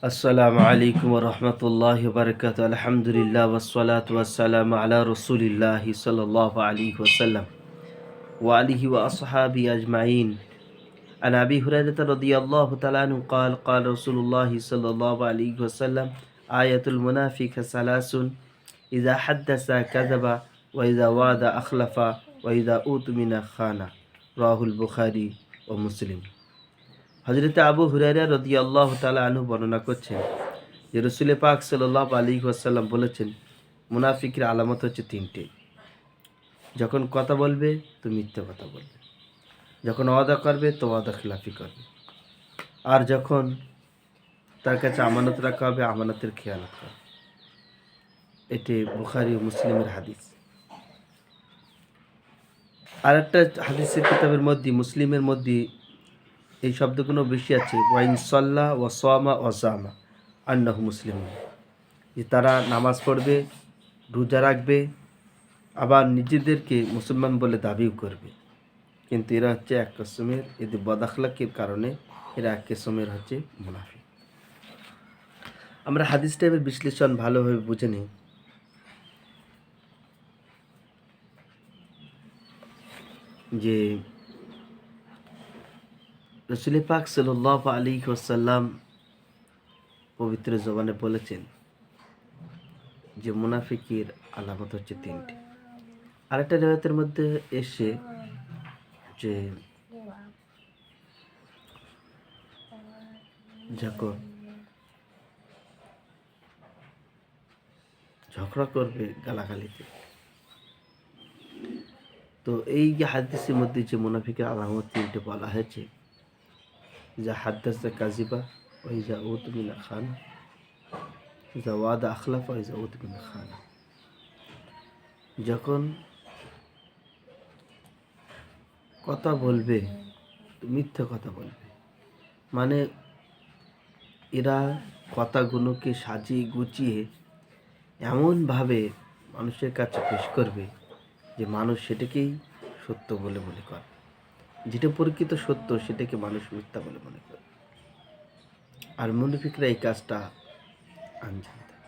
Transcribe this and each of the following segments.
আসসালামু আলাইকুম রহমতুল্লাহ বারকাত আলহামদুলিল্লাহ ওয়াসসালাতু ওয়াসসালামু আলা রসুলিল্লাহ সাল্লাল্লাহু আলাইহি ওয়াসাল্লাম ওয়া আলিহি ওয়া আসহাবি আজমাইন আন আবি হুরায়রা রাদিয়াল্লাহু তাআলা আনহু قال قال رسول الله صلى الله عليه وسلم آية المنافق ثلاث إذا حدث كذب وإذا وعد أخلف وإذا أؤتمن خان রাহুল বুখারী ও মুসলিম। হযরত আবু হুরায়রা রাদিয়াল্লাহু তাআলা আনহু বর্ণনা করছেন যে রাসূল পাক সাল্লাল্লাহু আলাইহি ওয়াসাল্লাম বলেছেন, মুনাফিকের আলামত হচ্ছে তিনটে। যখন কথা বলবে তো মিথ্যা কথা বলবে, যখন ওয়াদা করবে তো ওয়াদা খিলাফি করবে, আর যখন তার কাছে আমানত রাখা হবে আমানতের খেয়ানত করবে। এটি বুখারী ও মুসলিমের হাদিস। আর একটা হাদিসের কিতাবের মধ্যে, মুসলিমের মধ্যে এই শব্দগুলো বেশি আছে, ওয়াইন সাল্লাহ ওয়া সামা ওয়া জামা আন্নাহু মুসলিম, যে তারা নামাজ পড়বে, রোজা রাখবে, আবার নিজেদেরকে মুসলমান বলে দাবিও করবে, কিন্তু এরা হচ্ছে এক কিসমের, এদের বদাখলাকের কারণে এরা এক কিসমের হচ্ছে মুনাফিক। আমরা হাদিস টাইপের বিশ্লেষণ ভালোভাবে বুঝে নিই। যে রাসূল পাক সাল্লাল্লাহু আলাইহি ওয়াসাল্লাম পবিত্র জবানে বলেছেন যে মুনাফিকের আলামত হচ্ছে তিনটি। আরেকটা রিওয়ায়াতের মধ্যে এসে যে যখন ঝগড়া করবে গালাগালিতে, তো এই যে হাদিসের মধ্যে যে মুনাফিকের আলামত তিনটে বলা হয়েছে, যা হাদ্দাসা কাজিবা ওয়া ইজা উতমিনা খানা, ইজা ওয়াদা আখলাফা ওয়া ইজা উতমিনা খানা। যখন কথা বলবে তো মিথ্যা কথা বলবে, মানে এরা কথাগুলোকে সাজিয়ে গুছিয়ে এমনভাবে মানুষের কাছে পেশ করবে যে মানুষ সেটাকেই সত্য বলে মনে করে, যেটা প্রকৃত সত্য সেটাকে মানুষ মিথ্যা বলে মনে করে। আর মুনাফিকরা এই কাজটা আঞ্জাম দেয়।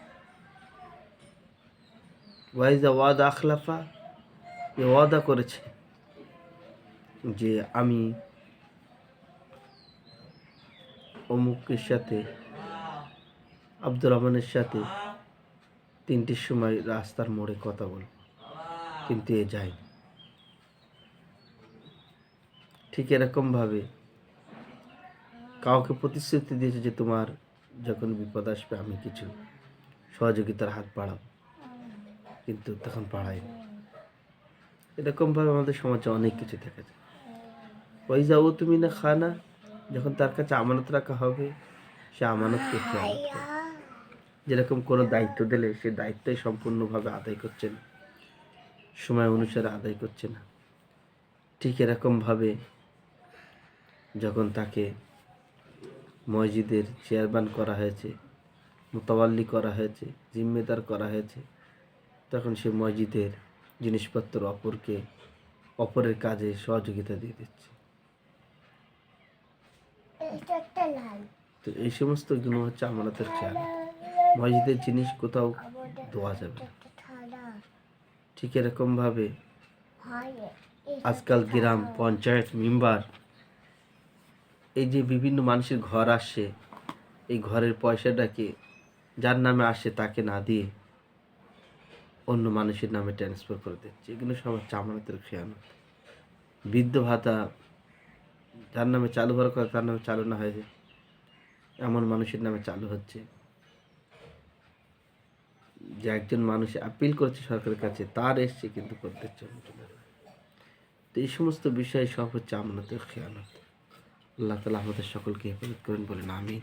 ওয়াইজা ওয়াদা আখলাফা, এ ওয়াদা করেছে যে আমি অমুকের সাথে, আব্দুর রহমানের সাথে 3টের সময় রাস্তার মোড়ে কথা বলব, কিন্তু এ যায়। ঠিক এরকমভাবে কাউকে প্রতিশ্রুতি দিয়েছে যে তোমার যখন বিপদ আসবে আমি কিছু সহযোগিতার হাত বাড়াবো, কিন্তু তখন বাড়ায়নি। এরকমভাবে আমাদের সমাজে অনেক কিছু দেখা যায়। ওয়াইজা উতমিনা খানা, যখন তার কাছে আমানত রাখা হবে সে আমানতকে খেয়ানত করে। যেরকম কোনো দায়িত্ব দিলে সে দায়িত্বই সম্পূর্ণভাবে আদায় করছে না, সময় অনুসারে আদায় করছে না। ঠিক এরকমভাবে যখন তাকে মসজিদের চেয়ারম্যান করা হয়েছে, মোতাওয়াল্লি করা হয়েছে, জিম্মেদার করা হয়েছে, তখন সে মসজিদের জিনিসপত্র অপরের কাজে সহযোগিতা দিয়ে দিচ্ছে। তো এই সমস্ত গুণ হচ্ছে আমানতের খেয়াল। মসজিদের জিনিস কোথাও দেওয়া যাবে না। ঠিক এরকমভাবে আজকাল গ্রাম পঞ্চায়েত মেম্বার, এই যে বিভিন্ন মানুষের ঘর আসছে, এই ঘরের পয়সাটাকে যার নামে আসে তাকে না দিয়ে অন্য মানুষের নামে ট্রান্সফার করে দিচ্ছে। এগুলো সব হচ্ছে আমানতের খেয়ানত। বৃদ্ধ ভাতা যার নামে চালু হওয়ার কথা তার নামে চালু না হয়েছে, এমন মানুষের নামে চালু হচ্ছে। যে একজন মানুষ আপিল করছে সরকারের কাছে, তার এসছে কিন্তু করতে হচ্ছে। তো এই সমস্ত বিষয় সব হচ্ছে আমানতের খেয়ানত। আল্লাহ তাআলা আমাদের সকলকে হেফাজত করেন বলেন আমিন।